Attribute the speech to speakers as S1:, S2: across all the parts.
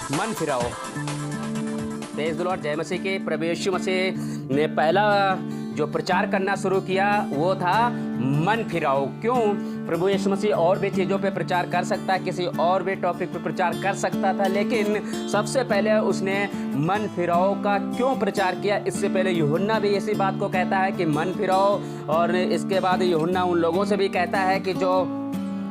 S1: मन फिराओ। Praise the Lord, जय मसीह के। प्रभु यीशु मसीह ने पहला जो प्रचार करना शुरू किया वो था मन फिराओ। क्यों? प्रभु यीशु मसीह और भी चीज़ों पे प्रचार कर सकता है, किसी और भी टॉपिक पे प्रचार कर सकता था, लेकिन सबसे पहले उसने मन फिराओ का क्यों प्रचार किया? इससे पहले यूहन्ना भी इसी बात को कहता है कि मन फिराओ, और इसके बाद यूहन्ना उन लोगों से भी कहता है कि जो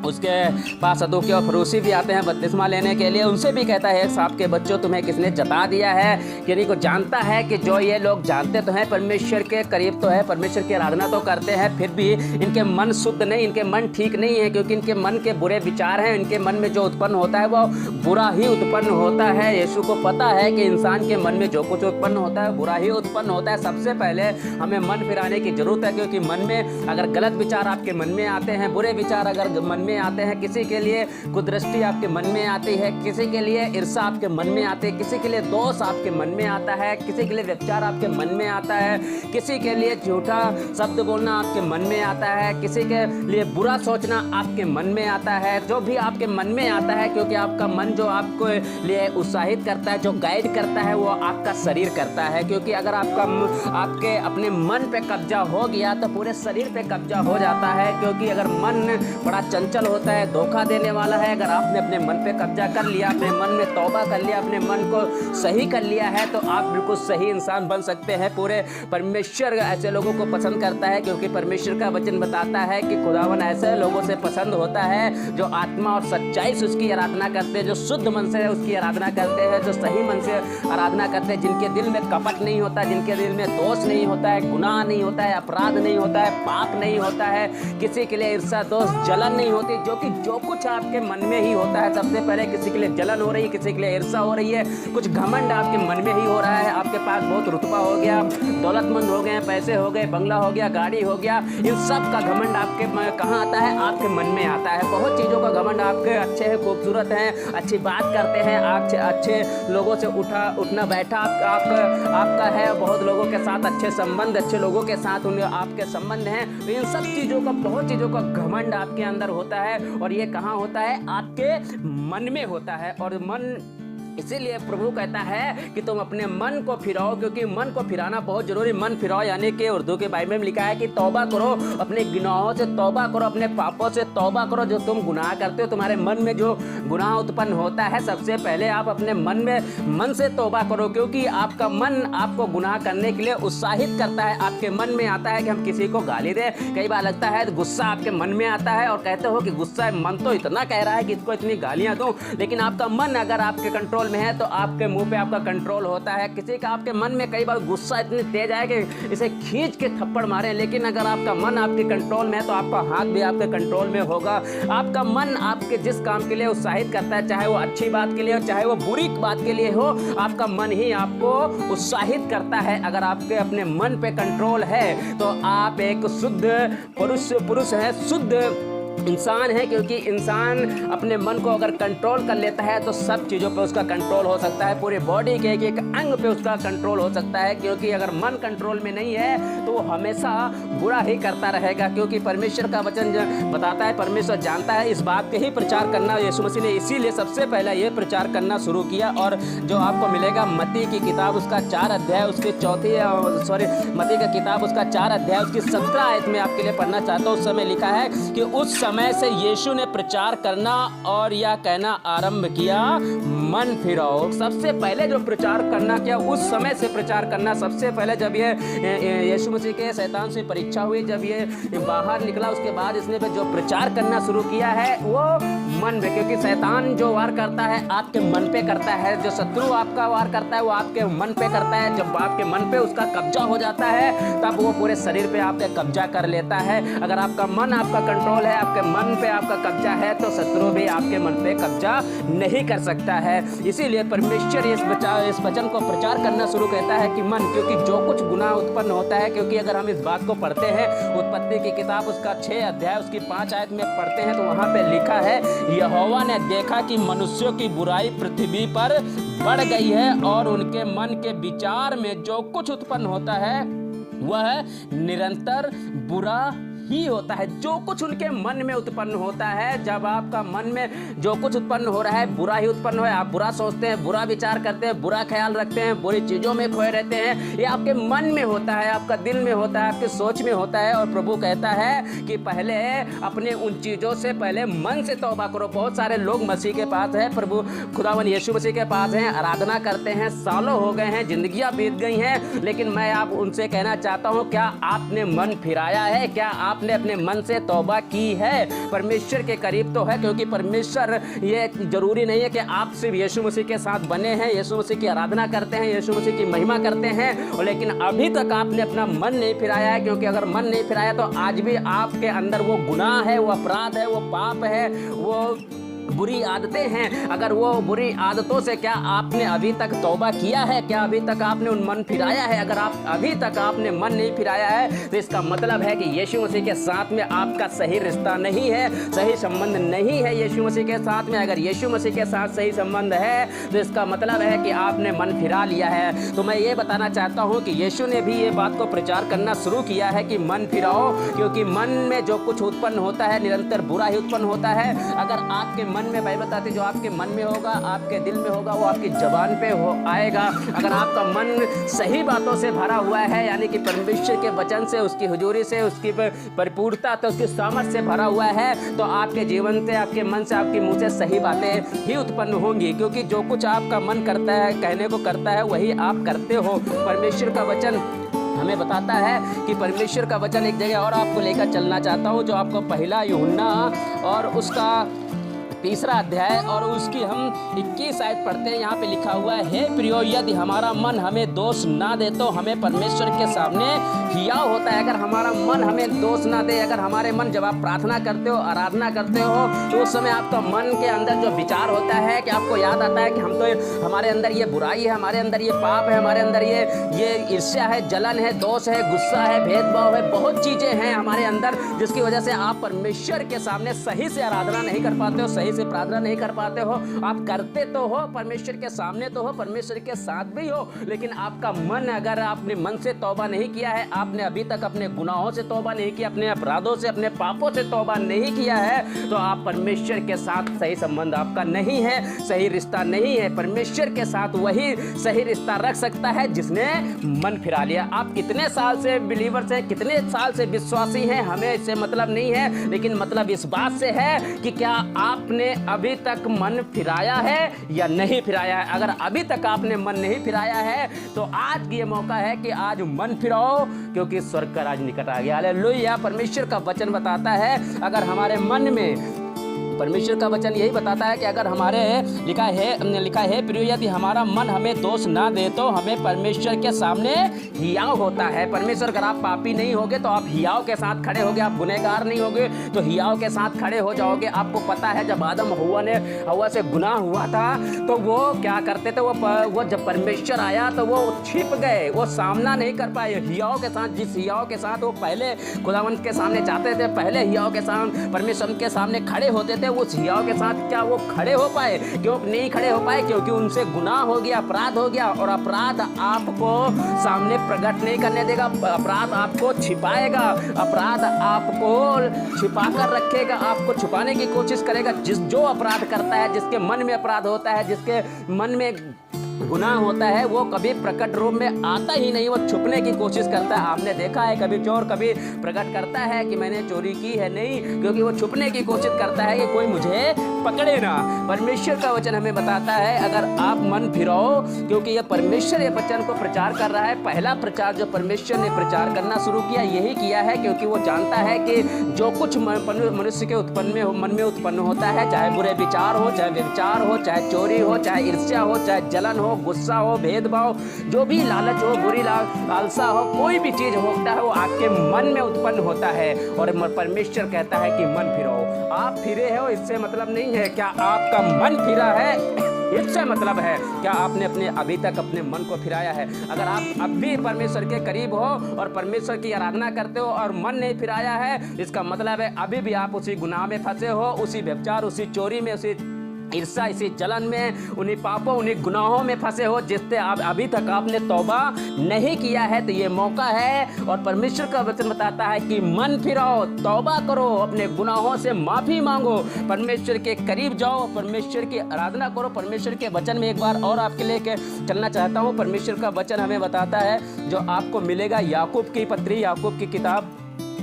S1: उसके पास सदूकी और फरूसी भी आते हैं बपतिस्मा लेने के लिए, उनसे भी कहता है, सांप के बच्चों तुम्हें किसने जता दिया है? यानी को जानता है कि जो ये लोग जानते तो हैं परमेश्वर के करीब तो है, परमेश्वर की आराधना तो करते हैं, फिर भी इनके मन शुद्ध नहीं, इनके मन ठीक नहीं है, क्योंकि इनके मन के बुरे विचार हैं। इनके मन में जो उत्पन्न होता है वो बुरा ही उत्पन्न होता है। यीशु को पता है कि इंसान के मन में जो कुछ उत्पन्न होता है बुरा ही उत्पन्न होता है। सबसे पहले हमें मन फिराने की जरूरत है, क्योंकि मन में अगर गलत विचार आपके मन में आते हैं, बुरे विचार अगर मन में आते हैं, किसी के लिए कुदृष्टि आपके मन में आती है, किसी के लिए ईर्ष्या आपके मन में आती है, किसी के लिए दोष आपके मन में आता है, किसी के लिए व्यभिचार आपके मन में आता है, किसी के लिए झूठा शब्द बोलना आपके मन में आता है, किसी के लिए बुरा सोचना आपके मन में आता है। जो भी आपके मन में आता है, क्योंकि आपका मन जो आपको लिए उत्साहित करता है, जो गाइड करता है, वो आपका शरीर करता है। क्योंकि अगर आपके अपने मन पे कब्जा हो गया तो पूरे शरीर पे कब्जा हो जाता है। क्योंकि अगर मन बड़ा चंचल होता है, धोखा देने वाला है, अगर आपने अपने मन पे कब्जा कर लिया, अपने मन में तौबा कर लिया, अपने मन को सही कर लिया है, तो आप बिल्कुल सही इंसान बन सकते हैं। पूरे परमेश्वर ऐसे लोगों को पसंद करता है, क्योंकि परमेश्वर का वचन बताता है कि खुदावन ऐसे लोगों से पसंद होता है जो आत्मा और सच्चाई से उसकी आराधना करते हैं, जो शुद्ध मन से उसकी आराधना करते हैं, जो सही मन से आराधना करते हैं, जिनके दिल में कपट नहीं होता, जिनके दिल में दोष नहीं होता है, गुनाह नहीं होता है, अपराध नहीं होता है, पाप नहीं होता है, किसी के लिए ईर्ष्या दोष जलन नहीं होती, जो कि जो कुछ आपके मन में ही होता है। सबसे पहले किसी के लिए जलन हो रही है, किसी के लिए ईर्ष्या हो रही है, कुछ घमंड आपके मन में ही हो रहा है, आपके पास बहुत रुतबा हो गया, दौलतमंद हो गए, पैसे हो गए, बंगला हो गया, गाड़ी हो गया, इन सब का घमंड आपके कहाँ आता है? आपके मन में आता है। बहुत चीज़ों का घमंड, आपके अच्छे हैं, खूबसूरत हैं, अच्छी बात करते हैं, अच्छे लोगों से उठना बैठा आपका है, बहुत लोगों के साथ अच्छे संबंध, अच्छे लोगों के साथ आपके संबंध हैं, तो इन सब चीज़ों का, बहुत चीज़ों का घमंड आपके अंदर होता है। और ये कहाँ होता है? आपके मन में होता है। और मन, इसीलिए प्रभु कहता है कि तुम अपने मन को फिराओ, क्योंकि मन को फिराना बहुत जरूरी। मन फिराओ यानी कि उर्दू के बाइबल में लिखा है कि तौबा करो, अपने गुनाहों से तौबा करो, अपने पापों से तौबा करो। जो तुम गुनाह करते हो, तुम्हारे मन में जो गुनाह उत्पन्न होता है, सबसे पहले आप अपने मन से तौबा करो, क्योंकि आपका मन आपको गुनाह करने के लिए उत्साहित करता है। आपके मन में आता है कि हम किसी को गाली दें। कई बार लगता है गुस्सा आपके मन में आता है और कहते हो कि गुस्सा, मन तो इतना कह रहा है कि इसको इतनी गालियां दूं, लेकिन आपका मन अगर आपके कंट्रोल में है तो आपके मुंह पे आपका कंट्रोल होता है। किसी का आपके मन में कई बार गुस्सा इतनी तेज आए कि इसे खींच के थप्पड़ मारे, लेकिन अगर आपका मन आपके कंट्रोल में है तो आपका हाथ भी आपके कंट्रोल में होगा। आपका मन आपके जिस काम के लिए उत्साहित करता है, चाहे वो अच्छी बात के लिए हो, चाहे वो बुरी बात के लिए हो, आपका मन ही आपको उत्साहित करता है। अगर आपके अपने मन पे कंट्रोल है तो आप एक शुद्ध पुरुष है, शुद्ध इंसान है। क्योंकि इंसान अपने मन को अगर कंट्रोल कर लेता है तो सब चीज़ों पे उसका कंट्रोल हो सकता है, पूरे बॉडी के एक अंग पे उसका कंट्रोल हो सकता है। क्योंकि अगर मन कंट्रोल में नहीं है तो वो हमेशा बुरा ही करता रहेगा। क्योंकि परमेश्वर का वचन बताता है, परमेश्वर जानता है, इस बात के ही प्रचार करना यीशु मसीह ने इसीलिए सबसे पहले ये प्रचार करना शुरू किया। और जो आपको मिलेगा मत्ती की किताब उसका 4 अध्याय उसके मत्ती की किताब उसका 4 अध्याय उसकी 17 आयत में आपके लिए पढ़ना चाहता हूँ। उस समय लिखा है कि उस समय से यीशु ने प्रचार करना और यह कहना आरंभ किया, मन फिराओ। सबसे पहले जो प्रचार करना किया, उस समय से प्रचार करना, सबसे पहले जब ये यीशु मसीह के शैतान से परीक्षा हुई, जब ये बाहर निकला, उसके बाद इसने जो प्रचार करना शुरू किया है वो मन में। क्योंकि शैतान जो वार करता है आपके मन पे करता है, जो शत्रु आपका वार करता है वो आपके मन पे करता है। जब आपके मन पे उसका कब्जा हो जाता है तब वो पूरे शरीर पे आपके कब्जा कर लेता है। अगर आपका मन आपका कंट्रोल है, आपके मन पे आपका कब्जा है, तो शत्रु भी आपके मन पे कब्जा नहीं कर सकता है। इसीलिए परमेश्वर इस वचन को प्रचार करना शुरू कहता है कि मन, क्योंकि जो कुछ गुनाह उत्पन्न होता है, क्योंकि अगर हम इस बात को पढ़ते हैं उत्पत्ति की किताब उसका 6 अध्याय उसकी 5 आयत में पढ़ते हैं तो वहाँ पे लिखा है, यहोवा ने देखा कि मनुष्यों की बुराई पृथ्वी पर बढ़ गई है और उनके मन के विचार में जो कुछ उत्पन्न होता है वह निरंतर बुरा ही होता है। जो कुछ उनके मन में उत्पन्न होता है, जब आपका मन में जो कुछ उत्पन्न हो रहा है बुरा ही उत्पन्न हो, आप बुरा सोचते हैं, बुरा विचार करते हैं, बुरा ख्याल रखते हैं, बुरी चीजों में खोए रहते हैं, ये आपके मन में होता है, आपका दिल में होता है, आपकी सोच में होता है। और प्रभु कहता है कि पहले अपने उन चीजों से पहले मन से तौबा करो। बहुत सारे लोग मसीह के पास है, प्रभु खुदावन यीशु मसीह के पास हैं, आराधना करते हैं, सालों हो गए हैं, जिंदगियां बीत गई हैं, लेकिन मैं आप उनसे कहना चाहता हूं, क्या आपने मन फिराया है? क्या आपने अपने मन से तौबा की है? परमेश्वर के करीब तो है, क्योंकि परमेश्वर, ये जरूरी नहीं है कि आप सिर्फ यीशु मसीह के साथ बने हैं, यीशु मसीह की आराधना करते हैं, यीशु मसीह की महिमा करते हैं, लेकिन अभी तक आपने अपना मन नहीं फिराया है। क्योंकि अगर मन नहीं फिराया तो आज भी आपके अंदर वो गुनाह है, वो अपराध है, वो पाप है, वो बुरी आदतें हैं। अगर वो बुरी आदतों से क्या आपने अभी तक तौबा किया है? क्या अभी तक आपने उन मन फिराया है? अगर आप अभी तक आपने मन नहीं फिराया है तो इसका मतलब है कि यीशु मसीह के साथ में आपका सही रिश्ता नहीं है, सही संबंध नहीं है यीशु मसीह के साथ में। अगर यीशु मसीह के साथ सही संबंध है तो इसका मतलब है कि आपने मन फिरा लिया है। तो मैं ये बताना चाहता हूँ कि यीशु ने भी ये बात को प्रचार करना शुरू किया है कि मन फिराओ, क्योंकि मन में जो कुछ उत्पन्न होता है निरंतर बुरा ही उत्पन्न होता है। अगर आपके मन में, भाई बताते, जो आपके मन में होगा, आपके दिल में होगा, वो आपकी जबान पे आएगा। अगर आपका मन सही बातों से भरा हुआ है, यानी कि परमेश्वर के वचन से, उसकी हुजूरी से, उसकी परिपूर्णता तो उसकी सामर्थ से भरा हुआ है, तो आपके जीवन से, आपके मन से, आपके मुंह से सही बातें ही उत्पन्न होंगी। क्योंकि जो कुछ आपका मन करता है, कहने को करता है, वही आप करते हो। परमेश्वर का वचन हमें बताता है कि परमेश्वर का वचन, एक जगह और आपको लेकर चलना चाहता हूँ, जो आपको पहला यूहन्ना और उसका 3रा अध्याय और उसकी हम 21 आयत पढ़ते हैं। यहाँ पे लिखा हुआ है, हे प्रियो, यदि हमारा मन हमें दोष ना दे तो हमें परमेश्वर के सामने हियाव होता है। अगर हमारा मन हमें दोष ना दे, अगर हमारे मन, जब आप प्रार्थना करते हो, आराधना करते हो, तो उस समय आपका मन के अंदर जो विचार होता है, कि आपको याद आता है कि हम तो, हमारे अंदर ये बुराई है, हमारे अंदर ये पाप है, हमारे अंदर ये ईर्ष्या है, जलन है, दोष है, गुस्सा है, भेदभाव है, बहुत चीजें हैं हमारे अंदर, जिसकी वजह से आप परमेश्वर के सामने सही से आराधना नहीं कर पाते हो, सही से प्रार्थना नहीं कर पाते हो। आप करते तो हो, परमेश्वर के सामने तो हो, परमेश्वर के साथ भी हो, लेकिन आपका मन, अगर आपने मन से तौबा नहीं किया है, आपने अभी तक अपने गुनाहों से तौबा नहीं किया, अपने अपराधों से, अपने पापों से तौबा नहीं किया है, तो आप परमेश्वर के साथ सही संबंध आपका नहीं है, सही रिश्ता नहीं है। परमेश्वर के साथ वही सही रिश्ता रख सकता है जिसने मन फिरा लिया। आप कितने साल से बिलीवर्स हैं, कितने साल से विश्वासी हैं, हमें इससे मतलब नहीं है, लेकिन मतलब इस बात से है कि क्या आपने अभी तक मन फिराया है या नहीं फिराया है। अगर अभी तक आपने मन नहीं फिराया है तो आज ये मौका है कि आज मन फिराओ, क्योंकि स्वर्ग का राज निकट आ गया। हालेलुया। परमेश्वर का वचन बताता है, अगर हमारे मन में, परमेश्वर का वचन यही बताता है कि अगर हमारे लिखा है प्रियो, यदि हमारा मन हमें दोष ना दे तो हमें परमेश्वर के सामने हियाव होता है। परमेश्वर, अगर आप पापी नहीं होगे तो आप हियाव के साथ खड़े होगे, आप गुनहगार नहीं होगे तो हियाव के साथ खड़े हो जाओगे। आपको पता है जब आदम हवा से गुनाह हुआ था तो वो क्या करते थे, वो जब परमेश्वर आया तो वो छिप गए, वो सामना नहीं कर पाए हियाव के साथ। जिस हियाव के साथ वो पहले खुदावंत के सामने जाते थे, पहले हियाव के सामने, परमेश्वर के सामने खड़े होते थे, उस हियाव के साथ क्या वो खड़े हो पाए? क्यों नहीं खड़े हो पाए? क्योंकि उनसे गुनाह हो गया, अपराध हो गया, और अपराध आपको सामने प्रकट नहीं करने देगा, अपराध आपको छिपाएगा, अपराध आपको छिपा कर रखेगा, आपको छुपाने की कोशिश करेगा। जो अपराध करता है, जिसके मन में अपराध होता है, जिसके मन में गुनाह होता है, वो कभी प्रकट रूप में आता ही नहीं, वो छुपने की कोशिश करता है। आपने देखा है कभी चोर कभी प्रकट करता है कि मैंने चोरी की है? नहीं, क्योंकि वो छुपने की कोशिश करता है कि कोई मुझे पकड़े ना। परमेश्वर का वचन हमें बताता है, अगर आप मन फिराओ, क्योंकि ये परमेश्वर ये वचन को प्रचार कर रहा है। पहला प्रचार जो परमेश्वर ने प्रचार करना शुरू किया, यही किया है क्योंकि वो जानता है कि जो कुछ मनुष्य के मन में उत्पन्न होता है, चाहे बुरे विचार हो, चाहे व्यभिचार हो, चाहे चोरी हो, चाहे ईर्ष्या हो, चाहे जलन हो, गुस्सा हो, भेदभाव, जो भी लालच हो, बुरी लालसा हो, कोई भी चीज होता है वो आपके मन में उत्पन्न होता है। और परमेश्वर कहता है कि मन फिराओ। आप फिरे हो इससे मतलब नहीं है, क्या आपका मन फिरा है इससे मतलब है क्या आपने अभी तक अपने मन को फिराया है। अगर आप अब भी परमेश्वर के करीब हो और परमेश्वर की आराधना करते हो और मन नहीं फिराया है, इसका मतलब है अभी भी आप उसी गुनाह में फंसे हो, उसी व्यभिचार, उसी चोरी में, उसी ईर्ष्या, इसी जलन में, उन्हीं पापों, उन्हीं गुनाहों में फंसे हो जिससे आप अभी तक आपने तौबा नहीं किया है, तो ये मौका है। और परमेश्वर का वचन बताता है कि मन फिराओ, तौबा करो, अपने गुनाहों से माफ़ी मांगो, परमेश्वर के करीब जाओ, परमेश्वर की आराधना करो। परमेश्वर के वचन में एक बार और आपके लिए चलना चाहता हूँ। परमेश्वर का वचन हमें बताता है, जो आपको मिलेगा याकूब की पत्री, याकूब की किताब,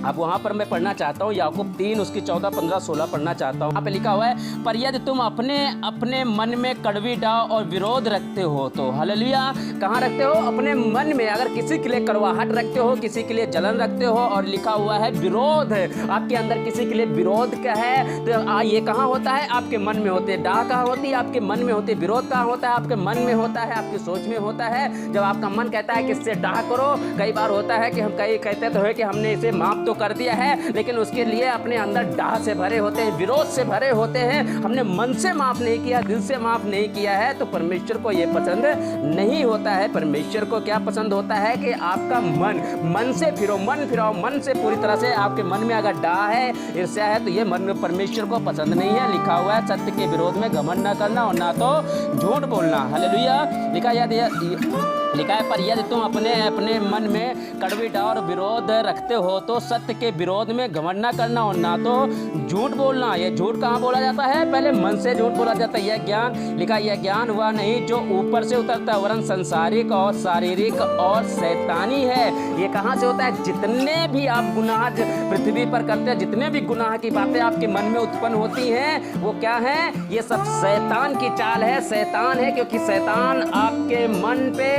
S1: अब वहाँ पर मैं पढ़ना चाहता हूँ याकूब 3 उसकी 14, 15, 16 पढ़ना चाहता हूँ। यहाँ पे लिखा हुआ है, पर यदि तुम अपने अपने मन में कड़वी डाह और विरोध रखते हो तो, हालेलुया, कहाँ रखते हो? अपने मन में। अगर किसी के लिए कड़वाहट रखते हो, किसी के लिए जलन रखते हो, और लिखा हुआ है विरोध, आपके अंदर किसी के लिए विरोध क्या है, तो ये कहाँ होता है? आपके मन में होते हैं। डाह कहाँ होती है? आपके मन में होती है। विरोध कहाँ होता है? आपके मन में होता है, आपकी सोच में होता है। जब आपका मन कहता है कि इससे डाह करो, कई बार होता है कि हम कई कहते तो है कि हमने इसे माफ कर दिया है, लेकिन उसके लिए अपने अंदर डाह से भरे होते हैं, विरोध से भरे होते हैं। हमने मन से माफ नहीं किया, दिल से माफ नहीं किया है, तो परमेश्वर को यह पसंद नहीं होता है। परमेश्वर को क्या पसंद होता है कि आपका मन से फिरो, मन फिराओ, मन से पूरी तरह से। आपके मन में अगर डाह है, ईर्ष्या है, तो ये मन परमेश्वर को पसंद नहीं है। लिखा हुआ है, सत्य के विरोध में घमंड न करना और ना तो झूठ बोलना। हालेलुया। लिखा है, पर यदि तुम अपने अपने मन में कड़वी डाह और विरोध रखते हो तो सत्य के विरोध में घमंड न करना और ना तो झूठ बोलना। ये झूठ कहाँ बोला जाता है? पहले मन से झूठ बोला जाता है। यह ज्ञान, लिखा यह ज्ञान वह नहीं जो ऊपर से उतरता, वरन संसारिक और शारीरिक और शैतानी है। ये कहाँ से होता है? जितने भी आप गुनाह पृथ्वी पर करते हैं, जितने भी गुनाह की बातें आपके मन में उत्पन्न होती हैं, वो क्या है? ये सब शैतान की चाल है, शैतान है, क्योंकि शैतान आपके मन पे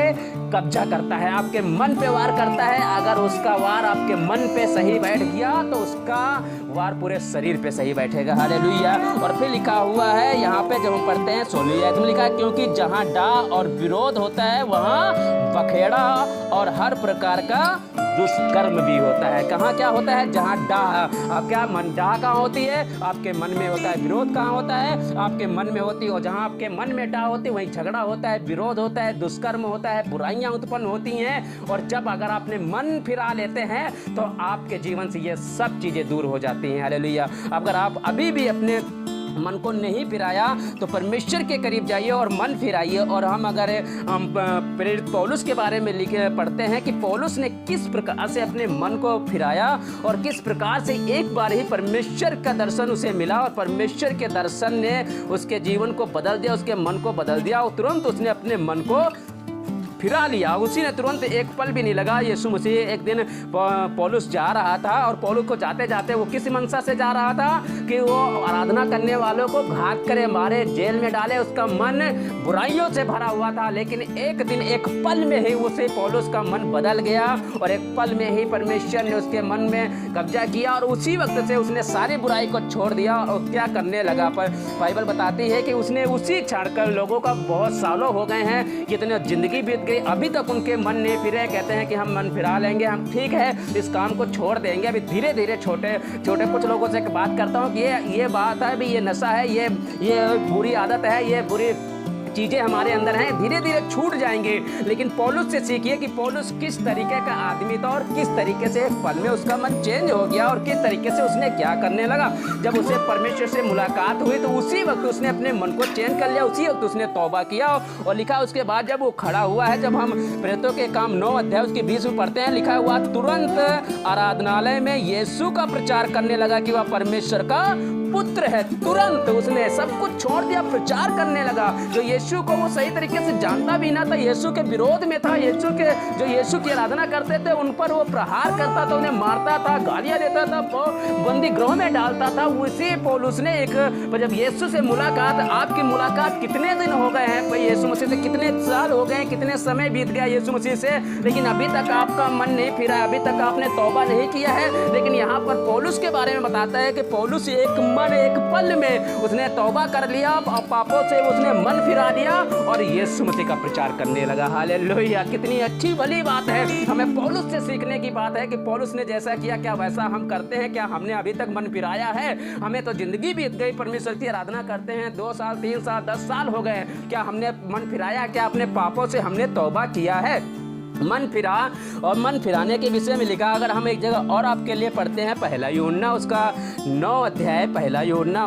S1: कब्जा करता है, आपके मन पे वार करता है। अगर उसका वार आपके मन पे सही बैठ गया तो उसका वार पूरे शरीर पे सही बैठेगा। हालेलुया। और फिर लिखा हुआ है यहाँ पे, जब हम पढ़ते हैं 16 आयत में लिखा है, क्योंकि जहाँ डाह और विरोध होता है वहाँ बखेड़ा और हर प्रकार का दुष्कर्म भी होता है। कहाँ क्या होता है? जहाँ डाह, आप क्या मन, डाह कहाँ होती है? आपके मन में होता है। विरोध कहाँ होता है? आपके मन में होती है। और जहाँ आपके मन में डाह होती है वहीं झगड़ा होता है, विरोध होता है, दुष्कर्म होता है, बुराइयां उत्पन्न होती हैं। और जब अगर आपने मन फिरा लेते हैं तो आपके जीवन से ये सब चीजें दूर हो जाती हैं। हालेलुया। अगर आप अभी भी अपने मन को नहीं फिराया तो परमेश्वर के करीब जाइए और मन फिराइए। और हम अगर प्रेरित पौलुस के बारे में लिखे पढ़ते हैं कि पौलुस ने किस प्रकार से अपने मन को फिराया और किस प्रकार से एक बार ही परमेश्वर का दर्शन उसे मिला और परमेश्वर के दर्शन ने उसके जीवन को बदल दिया, उसके मन को बदल दिया और तुरंत उसने अपने मन को फिरा लिया। उसी ने तुरंत, एक पल भी नहीं लगा। यीशु मसीह एक दिन पौलुस जा रहा था और पौलुस को जाते जाते वो किस मनसा से जा रहा था कि वो आराधना करने वालों को घात करे, मारे, जेल में डाले। उसका मन बुराइयों से भरा हुआ था। लेकिन एक दिन, एक पल में ही उसे पौलुस का मन बदल गया और एक पल में ही परमेश्वर ने उसके मन में कब्जा किया और उसी वक्त से उसने सारी बुराई को छोड़ दिया और क्या करने लगा। पर बाइबल बताती है कि उसने उसी क्षण कर, लोगों का बहुत सालों हो गए हैं, कितने जिंदगी बीत गई, अभी तक उनके मन नहीं फिरे। कहते हैं कि हम मन फिरा लेंगे, हम ठीक है इस काम को छोड़ देंगे। अभी धीरे धीरे छोटे छोटे कुछ लोगों से बात करता हूँ कि ये बात है भी, ये नशा है, ये बुरी आदत है, ये बुरी चीज़ें हमारे अंदर हैं, धीरे धीरे छूट जाएंगे। लेकिन पौलुस से सीखिए कि पौलुस किस तरीके का आदमी था और किस तरीके से एक पल में उसका मन चेंज हो गया और किस तरीके से उसने क्या करने लगा। जब उसे परमेश्वर से मुलाकात हुई तो उसी वक्त उसने अपने मन को चेंज कर लिया, उसी वक्त उसने तौबा किया। और लिखा उसके बाद जब वो खड़ा हुआ है, जब हम प्रेरितों के काम 9 अध्याय उसके 20 में पढ़ते हैं, लिखा हुआ तुरंत आराधनालय में यीशु का प्रचार करने लगा कि वह परमेश्वर का पुत्र है। तुरंत उसने सब कुछ छोड़ दिया, प्रचार करने लगा। जो यीशु को वो सही तरीके से जानता भी ना था, यीशु के विरोध में था, जो यीशु की आराधना करते थे उन पर वो प्रहार करता था, उन्हें मारता था, गालियां देता था, बंदी गृह में डालता था। उसी पौलुस ने जब यीशु से मुलाकात, आपकी मुलाकात कितने दिन हो गए हैं भाई यीशु मसीह से, कितने साल हो गए, कितने समय बीत गया यीशु मसीह से, लेकिन अभी तक आपका मन नहीं फिरा, अभी तक आपने तौबा नहीं किया है। लेकिन यहाँ पर पौलुस के बारे में बताता है कि पौलुस एक पल में उसने तौबा कर लिया, पापों से उसने मन फिरा दिया और यीशु मसीह का प्रचार करने लगा। हालेलुया। कितनी अच्छी भली बात है। हमें पौलुस से सीखने की बात है कि पौलुस ने जैसा किया क्या वैसा हम करते हैं? क्या हमने अभी तक मन फिराया है? हमें तो जिंदगी बीत गई, परमेश्वर की आराधना करते हैं 2 साल 3 साल 10 साल हो गए, क्या हमने मन फिराया? क्या अपने पापों से हमने तौबा किया है? मन फिरा। और मन फिराने के विषय में लिखा, अगर हम एक जगह और आपके लिए पढ़ते हैं, पहला यूहन्ना उसका 9 अध्याय, पहला यूहन्ना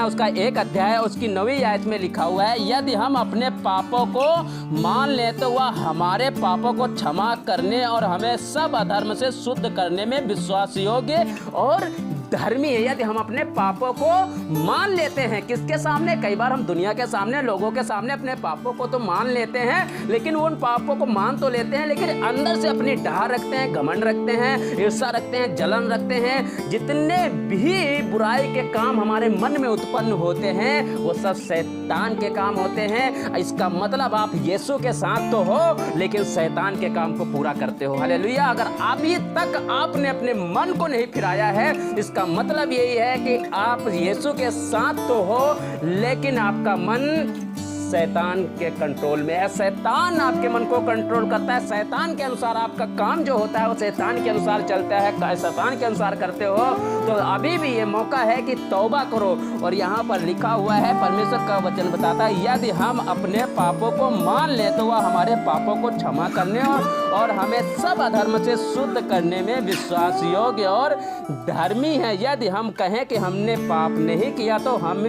S1: उसका 1 अध्याय उसकी 9वीं आयत में लिखा हुआ है, यदि हम अपने पापों को मान लें तो वह हमारे पापों को क्षमा करने और हमें सब अधर्म से शुद्ध करने में विश्वास योग्य और धर्मी है। यदि हम अपने पापों को मान लेते हैं, किसके सामने? कई बार हम दुनिया के सामने, लोगों के सामने अपने पापों को तो मान लेते हैं, लेकिन वो उन पापों को मान तो लेते हैं, लेकिन अंदर से अपनी डाह रखते हैं, घमंड रखते हैं, ईर्ष्या रखते हैं, जलन रखते हैं। जितने भी बुराई के काम हमारे मन में उत्पन्न होते हैं वो सब शैतान के काम होते हैं। इसका मतलब आप यीशु के साथ तो हो, लेकिन शैतान के काम को पूरा करते हो। हालेलुया। अगर अभी तक आपने अपने मन को नहीं फिराया है, इसका मतलब यही है कि आप यीशु के साथ तो हो, लेकिन आपका मन शैतान के कंट्रोल में है। शैतान आपके मन को कंट्रोल करता है। शैतान के अनुसार आपका काम जो होता है वो शैतान के अनुसार चलता है, शैतान के अनुसार करते हो। तो अभी भी ये मौका है कि तौबा करो। और यहाँ पर लिखा हुआ है, परमेश्वर का वचन बताता है, यदि हम अपने पापों को मान ले तो वह हमारे पापों को क्षमा करने और हमें सब अधर्म से शुद्ध करने में विश्वास योग्य और धर्मी है। यदि हम कहें कि हमने पाप नहीं किया तो हम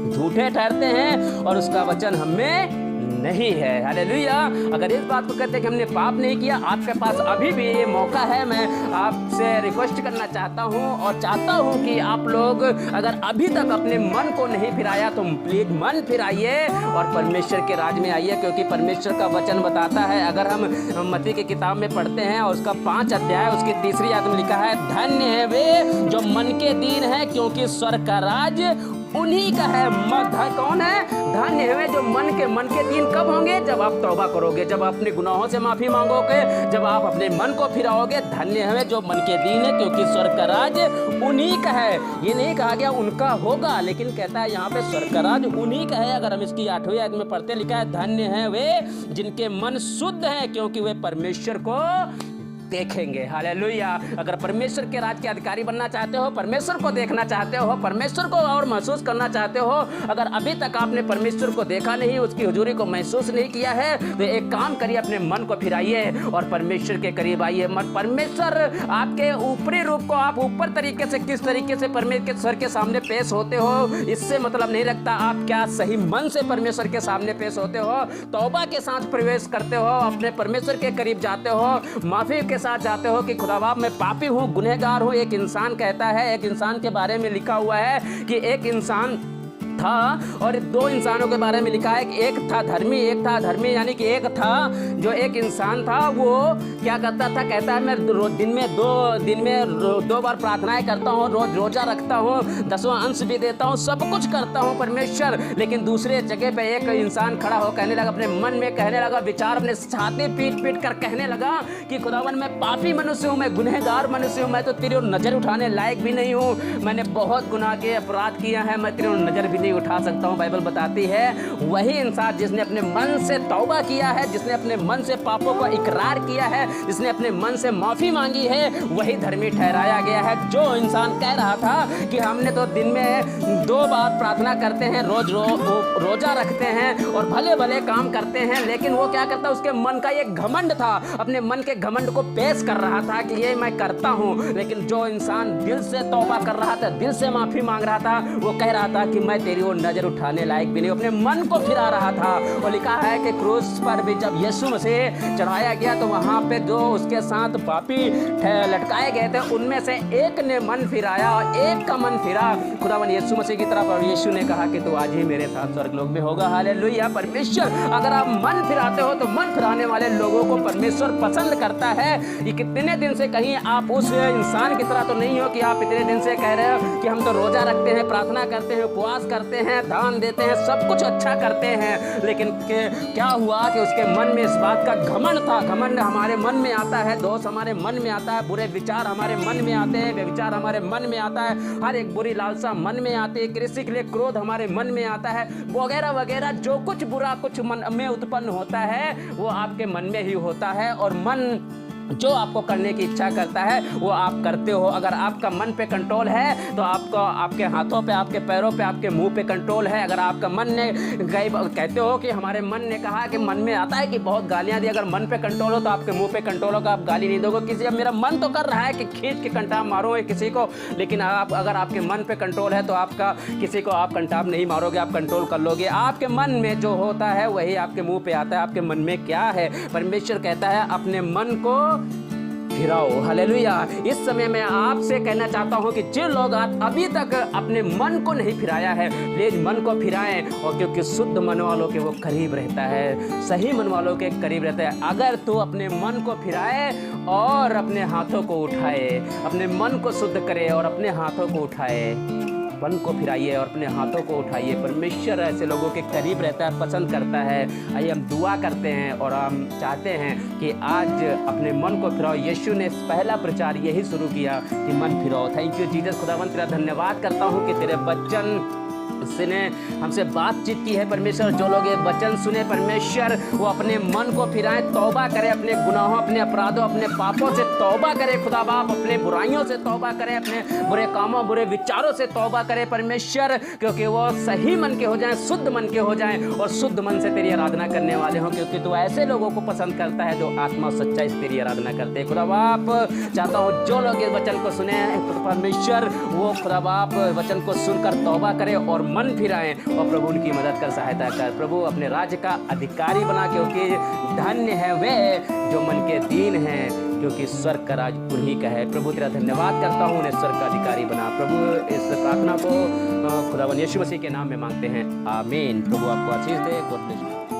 S1: झूठे ठहरते हैं और उसका वचन हमें नहीं है। हालेलुया। अगर इस बात को कहते हैं कि हमने पाप नहीं किया, आपके पास अभी भी ये मौका है। मैं आपसे रिक्वेस्ट करना चाहता हूँ और चाहता हूँ कि आप लोग अगर अभी तक अपने मन को नहीं फिराया तो प्लीज मन फिराइए और परमेश्वर के राज में आइए, क्योंकि परमेश्वर का वचन बताता है। अगर हम मत्ती की किताब में पढ़ते हैं और उसका 5 अध्याय उसकी 3री आयत में लिखा है, धन्य है वे जो मन के दीन है, क्योंकि स्वर्ग का राज उन्हीं का है। कौन है? धन्य है जो मन के दिन कब होंगे? जब आप तौबा करोगे, जब आप अपने गुनाहों से माफी मांगोगे, जब आप अपने मन को फिराओगे। धन्य है जो मन के दिन है, क्योंकि स्वर्ग का राज उन्हीं का है। ये नहीं कहा गया उनका होगा, लेकिन कहता है यहाँ पे स्वर्ग का राज उन्हीं का है। अगर हम इसकी 8वीं आयत में पढ़ते, लिखा है, धन्य है वे जिनके मन शुद्ध है, क्योंकि वे परमेश्वर को देखेंगे। हालेलुया। अगर परमेश्वर के राज के अधिकारी बनना चाहते हो, परमेश्वर को देखना चाहते हो, परमेश्वर को और महसूस करना चाहते हो, अगर अभी तक आपने परमेश्वर को देखा नहीं, उसकी हुजूरी को महसूस नहीं किया है, तो एक काम करिए, अपने मन को फिराइए और परमेश्वर के करीब आइए। परमेश्वर आपके ऊपरी रूप को आप ऊपर तरीके से, किस तरीके से परमेश्वर के सामने पेश होते हो, इससे मतलब नहीं रखता आप क्या सही मन से परमेश्वर के सामने पेश होते हो, तौबा के साथ प्रवेश करते हो, अपने परमेश्वर के करीब जाते हो, माफी के साथ जाते हो कि खुदा बाप मैं पापी हूँ, गुनहगार हूँ। एक इंसान कहता है, एक इंसान के बारे में लिखा हुआ है कि एक इंसान था और 2 इंसानों के बारे में लिखा है कि एक था धर्मी, एक था धर्मी, यानी कि एक था जो एक इंसान था, वो क्या करता था? कहता है मैं दिन में दो बार प्रार्थनाएं करता हूँ, रोज रोजा रखता हूँ, 10वां अंश भी देता हूँ, सब कुछ करता हूँ परमेश्वर। लेकिन दूसरे जगह पे एक इंसान खड़ा हो कहने लगा, अपने मन में कहने लगा, विचार अपने छाती पीट कर कहने लगा कि खुदावन मैं पापी मनुष्य हूँ, मैं गुनहगार मनुष्य हूँ, मैं तो तेरी नजर उठाने लायक भी नहीं हूँ, मैंने बहुत गुनाह के अपराध किया है, मैं तेरी नजर भी उठा सकता हूं। बाइबल बताती है वही इंसान जिसने अपने मन से तौबा किया है, जिसने अपने मन से पापों को इकरार किया है, जिसने अपने मन से माफी मांगी है, वही धर्मी ठहराया गया है। जो इंसान कह रहा था कि हमने तो दिन में 2 बार प्रार्थना करते हैं, रोजा रखते हैं और भले भले काम करते हैं, लेकिन वो क्या करता, उसके मन का एक घमंड था, अपने मन के घमंड को पेश कर रहा था कि ये मैं करता हूं। लेकिन जो इंसान दिल से तौबा कर रहा था, दिल से माफी मांग रहा था, वो कह रहा था कि मैं तेरी वो नजर उठाने लायक भी नहीं, अपने मन को फिरा रहा था। और लिखा है कि क्रूस पर भी जब यीशु मसीह चढ़ाया गया तो वहां पे जो उसके साथ पापी लटकाए गए थे, उनमें से एक ने मन फिराया और एक का मन फिरा खुदावन यीशु मसीह की तरफ, और यीशु ने कहा कि तू आज ही मेरे साथ स्वर्गलोक में होगा। हालेलुया। परमेश्वर, अगर आप मन फिराते हो तो मन फिराने वाले लोगों को परमेश्वर पसंद करता है। ये कितने दिन से कहीं आप उस इंसान की तरह तो नहीं हो कि आप इतने दिन से कह रहे हो कि हम तो रोजा रखते हैं, प्रार्थना करते हैं, उपवास करते हैं, दान देते हैं, सब कुछ अच्छा करते हैं, लेकिन क्या हुआ कि उसके मन में इस बात का घमंड था। घमंड हमारे मन में आता है, दोष हमारे मन में आता है, बुरे विचार हमारे मन में आते हैं, व्यभिचार हमारे मन में आता है, हर एक बुरी लालसा मन में आती है, कृषि के लिए क्रोध हमारे मन में आता है, वगैरह वगैरह। जो कुछ बुरा कुछ मन में उत्पन्न होता है वो आपके मन में ही होता है। और मन जो आपको करने की इच्छा करता है वो आप करते हो। अगर आपका मन पे कंट्रोल है तो आपको आपके हाथों पे, आपके पैरों पे, आपके मुंह पे कंट्रोल है। अगर आपका मन ने कहते हो कि हमारे मन ने कहा कि मन में आता है कि बहुत गालियां दी, अगर मन पे कंट्रोल हो तो आपके मुंह पे कंट्रोल होगा, आप गाली नहीं दोगे किसी। अब मेरा मन तो कर रहा है कि खींच के कंटाप मारो किसी को, लेकिन आप अगर आपके मन पे कंट्रोल है तो आपका किसी को आप कंटाप नहीं मारोगे, आप कंट्रोल कर लोगे। आपके मन में जो होता है वही आपके मुंह पे आता है। आपके मन में क्या है? परमेश्वर कहता है अपने मन को फिराओ। हालेलुया। इस समय मैं आपसे कहना चाहता हूं कि जो लोग अभी तक अपने मन को नहीं फिराया है, प्लीज मन को फिराएं, और क्योंकि शुद्ध मन वालों के वो करीब रहता है, सही मन वालों के करीब रहता है। अगर तू अपने मन को फिराए और अपने हाथों को उठाए, अपने मन को शुद्ध करे और अपने हाथों को उठाए, मन को फिराइए और अपने हाथों को उठाइए। परमेश्वर ऐसे लोगों के करीब रहता है, पसंद करता है। आइए हम दुआ करते हैं और हम चाहते हैं कि आज अपने मन को फिराओ। यीशु ने पहला प्रचार यही शुरू किया कि मन फिराओ। Thank you Jesus. खुदावंत तेरा धन्यवाद करता हूँ कि तेरे वचन ने हमसे बातचीत की है परमेश्वर। जो लोग ये वचन सुने परमेश्वर, वो अपने मन को फिराएं, तौबा करें, अपने गुनाहों, अपने अपराधों, अपने पापों से तौबा करें खुदा बाप, अपने बुराइयों से तौबा करें, अपने बुरे कामों, बुरे विचारों से तौबा करें परमेश्वर, क्योंकि वो सही मन के हो जाएं, शुद्ध मन के हो जाएं और शुद्ध मन से तेरी आराधना करने वाले हों, क्योंकि तू ऐसे लोगों को पसंद करता है जो आत्मा और सच्चाई से तेरी आराधना करते हैं। खुदा बाप चाहता हूँ जो लोग इस वचन को सुने परमेश्वर, वो खुदा बाप वचन को सुनकर तौबा करें और मन फिराएं और प्रभु उनकी मदद कर, सहायता कर। प्रभु अपने राज्य का अधिकारी बना, क्योंकि धन्य है वे जो मन के दीन हैं, क्योंकि स्वर्ग का राज उन्हीं का है। प्रभु तेरा धन्यवाद करता हूँ, उन्हें स्वर्ग का अधिकारी बना। प्रभु इस प्रार्थना को खुदावन यीशु मसीह के नाम में मांगते हैं, आमीन। प्रभु आपको आशीष दे। God bless you.